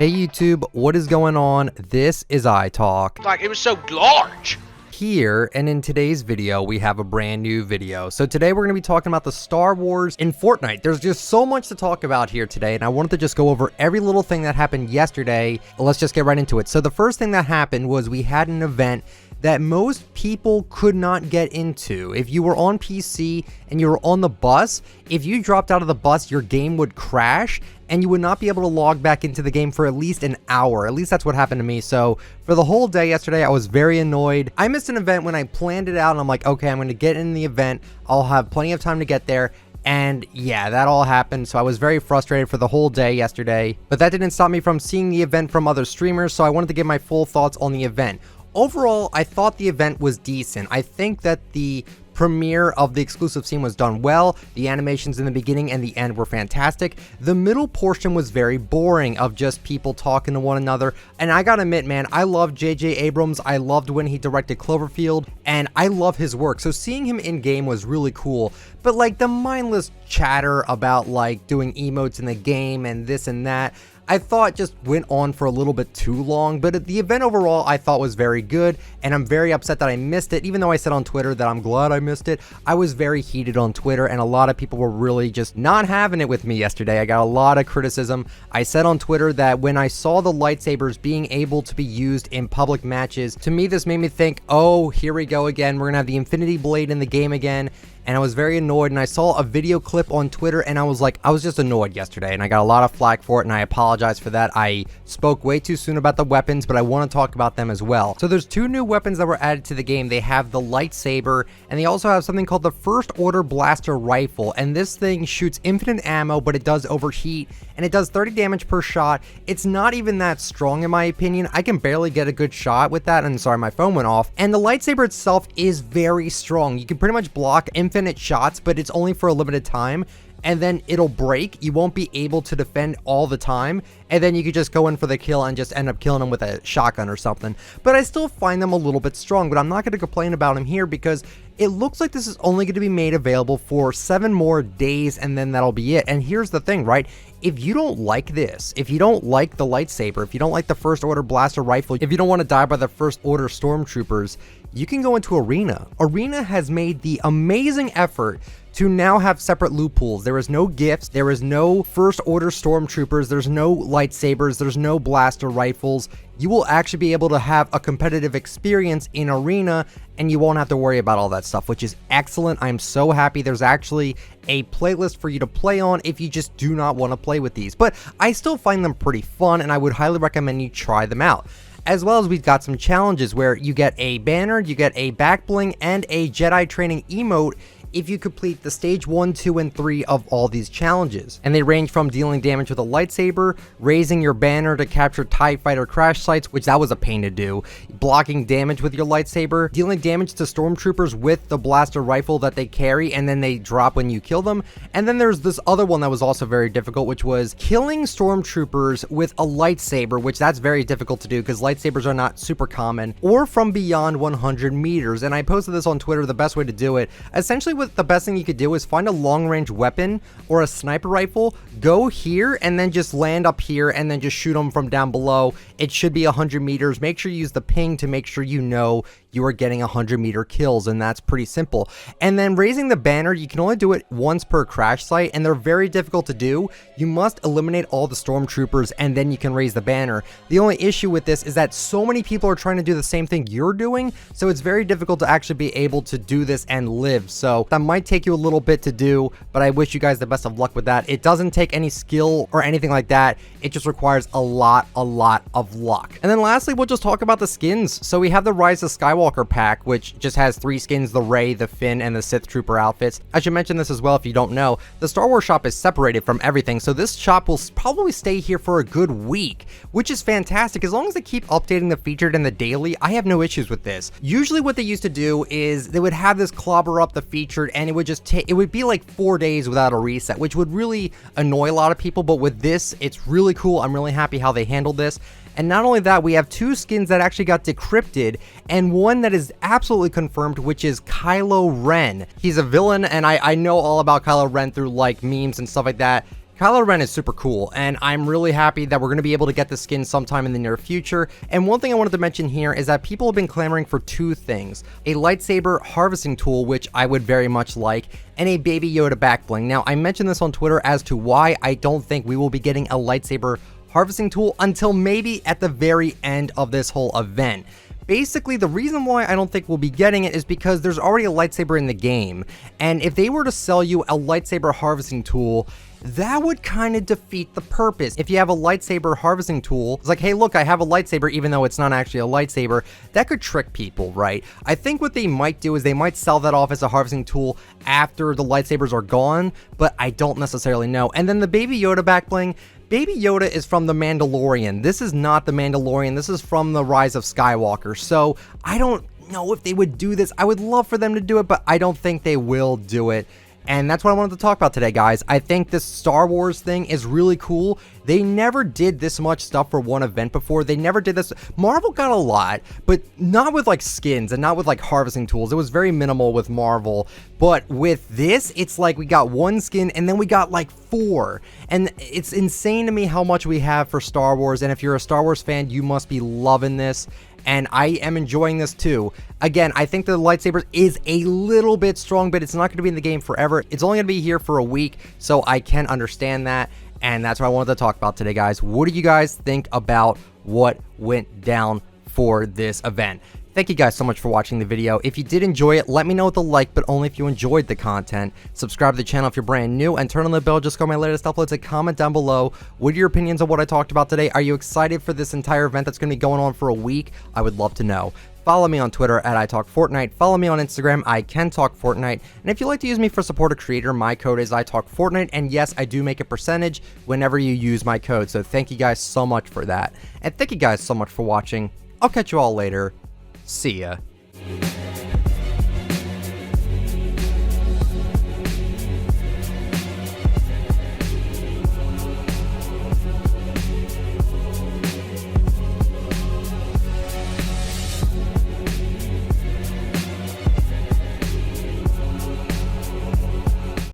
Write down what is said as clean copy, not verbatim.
Hey YouTube, what is going on? This is ITalk. Like, it was so large. Here, and in today's video, we have a brand new video. So today we're going to be talking about the Star Wars in Fortnite. There's just so much to talk about here today, and I wanted to just go over every little thing that happened yesterday. Let's just get right into it. So the first thing that happened was we had an event that most people could not get into. If you were on PC and you were on the bus, if you dropped out of the bus, your game would crash and you would not be able to log back into the game for at least an hour. At least that's what happened to me. So for the whole day yesterday, I was very annoyed. I missed an event when I planned it out and I'm like, okay, I'm gonna get in the event. I'll have plenty of time to get there. And yeah, that all happened, so I was very frustrated for the whole day yesterday. But that didn't stop me from seeing the event from other streamers, so I wanted to give my full thoughts on the event. Overall, I thought the event was decent. I think that the premiere of the exclusive scene was done well. The animations in the beginning and the end were fantastic. The middle portion was very boring of just people talking to one another. And I gotta admit, man, I love J.J. Abrams. I loved when he directed Cloverfield, and I love his work. So seeing him in game was really cool. But like the mindless chatter about like doing emotes in the game and this and that, I thought just went on for a little bit too long. But the event overall I thought was very good, and I'm very upset that I missed it. Even though I said on Twitter that I'm glad I missed it, I was very heated on Twitter, and a lot of people were really just not having it with me yesterday. I got a lot of criticism. I said on Twitter that when I saw the lightsabers being able to be used in public matches, to me this made me think, oh, here we go again. We're gonna have the Infinity Blade in the game again. And I was very annoyed, and I saw a video clip on Twitter, and I was just annoyed yesterday, and I got a lot of flack for it, and I apologize for that. I spoke way too soon about the weapons, but I want to talk about them as well. So there's two new weapons that were added to the game. They have the lightsaber, and they also have something called the First Order Blaster Rifle, and this thing shoots infinite ammo, but it does overheat, and it does 30 damage per shot. It's not even that strong in my opinion. I can barely get a good shot with that, and sorry, my phone went off. And the lightsaber itself is very strong. You can pretty much block infinite shots, but it's only for a limited time, and then it'll break. You won't be able to defend all the time, and then you could just go in for the kill and just end up killing them with a shotgun or something. But I still find them a little bit strong, but I'm not going to complain about them here because it looks like this is only going to be made available for 7 more days, and then that'll be it. And here's the thing, right? If you don't like this, if you don't like the lightsaber, if you don't like the First Order Blaster Rifle, if you don't want to die by the First Order Stormtroopers, you can go into Arena. Arena has made the amazing effort to now have separate loot pools. There is no gifts, there is no First Order Stormtroopers, there's no lightsabers, there's no blaster rifles. You will actually be able to have a competitive experience in Arena, and you won't have to worry about all that stuff, which is excellent. I'm so happy there's actually a playlist for you to play on if you just do not want to play with these. But I still find them pretty fun, and I would highly recommend you try them out. As well as we've got some challenges where you get a banner, you get a back bling, and a Jedi training emote if you complete the stage 1, 2, and 3 of all these challenges. And they range from dealing damage with a lightsaber, raising your banner to capture TIE fighter crash sites, which that was a pain to do, blocking damage with your lightsaber, dealing damage to stormtroopers with the blaster rifle that they carry and then they drop when you kill them. And then there's this other one that was also very difficult, which was killing stormtroopers with a lightsaber, which that's very difficult to do because lightsabers are not super common, or from beyond 100 meters. And I posted this on Twitter, the best way to do it. Essentially, the best thing you could do is find a long-range weapon or a sniper rifle, go here, and then just land up here, and then just shoot them from down below. It should be 100 meters. Make sure you use the ping to make sure you know you are getting 100-meter kills, and that's pretty simple. And then raising the banner, you can only do it once per crash site, and they're very difficult to do. You must eliminate all the stormtroopers, and then you can raise the banner. The only issue with this is that so many people are trying to do the same thing you're doing, so it's very difficult to actually be able to do this and live. So that might take you a little bit to do, but I wish you guys the best of luck with that. It doesn't take any skill or anything like that. It just requires a lot of luck. And then lastly, we'll just talk about the skins. So we have the Rise of Skywalker pack, which just has 3 skins, the Rey, the Finn, and the Sith Trooper outfits. I should mention this as well if you don't know. The Star Wars shop is separated from everything, so this shop will probably stay here for a good week, which is fantastic. As long as they keep updating the featured and the daily, I have no issues with this. Usually what they used to do is they would have this clobber up the featured, and it would just take, it would be like 4 days without a reset, which would really annoy a lot of people. But with this, it's really cool. I'm really happy how they handled this. And not only that, we have 2 skins that actually got decrypted, and one that is absolutely confirmed, which is Kylo Ren. He's a villain, and I know all about Kylo Ren through like memes and stuff like that. Kylo Ren is super cool, and I'm really happy that we're going to be able to get the skin sometime in the near future. And one thing I wanted to mention here is that people have been clamoring for two things: a lightsaber harvesting tool, which I would very much like, and a Baby Yoda back bling. Now, I mentioned this on Twitter as to why I don't think we will be getting a lightsaber harvesting tool until maybe at the very end of this whole event. Basically, the reason why I don't think we'll be getting it is because there's already a lightsaber in the game, and if they were to sell you a lightsaber harvesting tool, that would kind of defeat the purpose. If you have a lightsaber harvesting tool, it's like, hey, look, I have a lightsaber, even though it's not actually a lightsaber. That could trick people, right? I think what they might do is they might sell that off as a harvesting tool after the lightsabers are gone, but I don't necessarily know. And then the Baby Yoda back bling. Baby Yoda is from The Mandalorian. This is not The Mandalorian. This is from The Rise of Skywalker. So I don't know if they would do this. I would love for them to do it, but I don't think they will do it. And that's what I wanted to talk about today, guys. I think this Star Wars thing is really cool. They never did this much stuff for one event before. They never did this. Marvel got a lot, but not with like skins and not with like harvesting tools. It was very minimal with Marvel. But with this, it's like we got one skin and then we got like 4. And it's insane to me how much we have for Star Wars. And if you're a Star Wars fan, you must be loving this. And I am enjoying this too. Again, I think the lightsabers is a little bit strong, but it's not going to be in the game forever. It's only going to be here for a week, so I can understand that. And that's what I wanted to talk about today, guys. What do you guys think about what went down for this event? Thank you guys so much for watching the video. If you did enjoy it, let me know with a like, but only if you enjoyed the content. Subscribe to the channel if you're brand new, and turn on the bell just for my latest uploads, and comment down below. What are your opinions on what I talked about today? Are you excited for this entire event that's going to be going on for a week? I would love to know. Follow me on Twitter at ITalkFortnite. Follow me on Instagram, ICanTalkFortnite. And if you'd like to use me for support a creator, my code is ITalkFortnite. And yes, I do make a percentage whenever you use my code. So thank you guys so much for that. And thank you guys so much for watching. I'll catch you all later. See ya.